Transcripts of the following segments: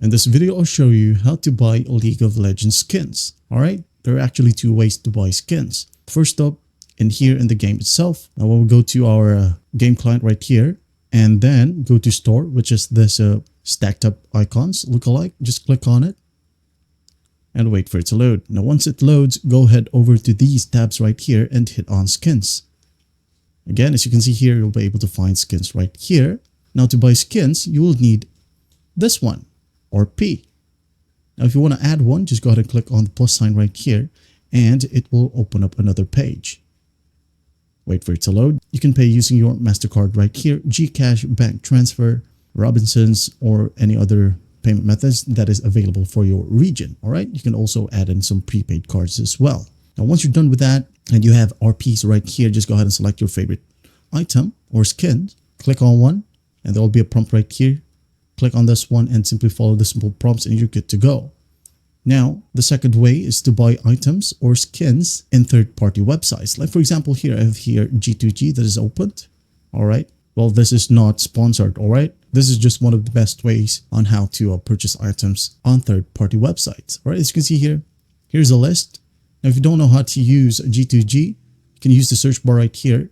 In this video, I'll show you how to buy League of Legends skins. Alright, there are actually two ways to buy skins. First up, in here in the game itself, now we'll go to our game client right here, and then go to store, which is this stacked up icons lookalike. Just click on it and wait for it to load. Now once it loads, go ahead over to these tabs right here and hit on skins. Again, as you can see here, you'll be able to find skins right here. Now to buy skins, you will need this one, or P. Now if you want to add one, just go ahead and click on the plus sign right here and it will open up another page. Wait for it to load. You can pay using your MasterCard right here, GCash, bank transfer, Robinsons, or any other payment methods that is available for your region. All right, you can also add in some prepaid cards as well. Now once you're done with that and you have RPs right here, just go ahead and select your favorite item or skin. Click on one and there will be a prompt right here. Click on this one and simply follow the simple prompts and you're good to go. Now, the second way is to buy items or skins in third-party websites. Like for example, here I have here G2G that is opened. All right. Well, this is not sponsored. All right. This is just one of the best ways on how to purchase items on third-party websites. All right. As you can see here, here's a list. Now, if you don't know how to use G2G, you can use the search bar right here.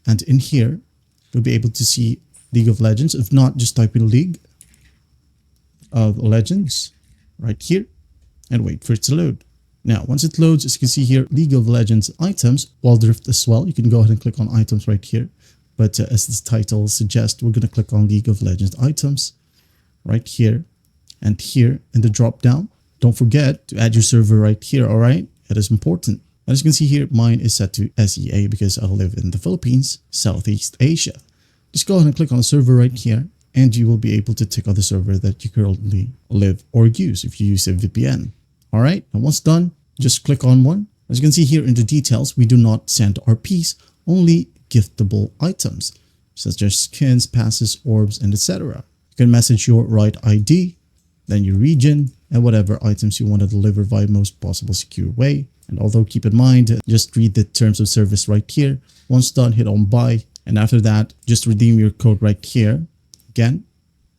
And in here, you'll be able to see League of Legends. If not, just type in League of Legends right here and wait for it to load. Now, once it loads, as you can see here, League of Legends items, Wild Rift as well. You can go ahead and click on items right here. But as this title suggests, we're going to click on League of Legends items right here and here in the drop down. Don't forget to add your server right here. All right. It is important. As you can see here, mine is set to SEA because I live in the Philippines, Southeast Asia. Just go ahead and click on the server right here and you will be able to tick on the server that you currently live or use if you use a VPN. All right. And once done, just click on one. As you can see here in the details, we do not send RPs, only giftable items such as skins, passes, orbs, and etc. You can message your right ID, then your region, and whatever items you want to deliver via most possible secure way. And although keep in mind, just read the terms of service right here. Once done, hit on buy. And after that, just redeem your code right here. Again,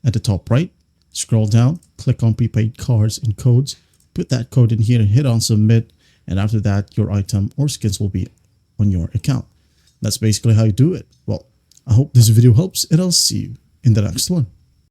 at the top right, scroll down, click on prepaid cards and codes. Put that code in here and hit on submit. And after that, your item or skins will be on your account. That's basically how you do it. Well, I hope this video helps and I'll see you in the next one.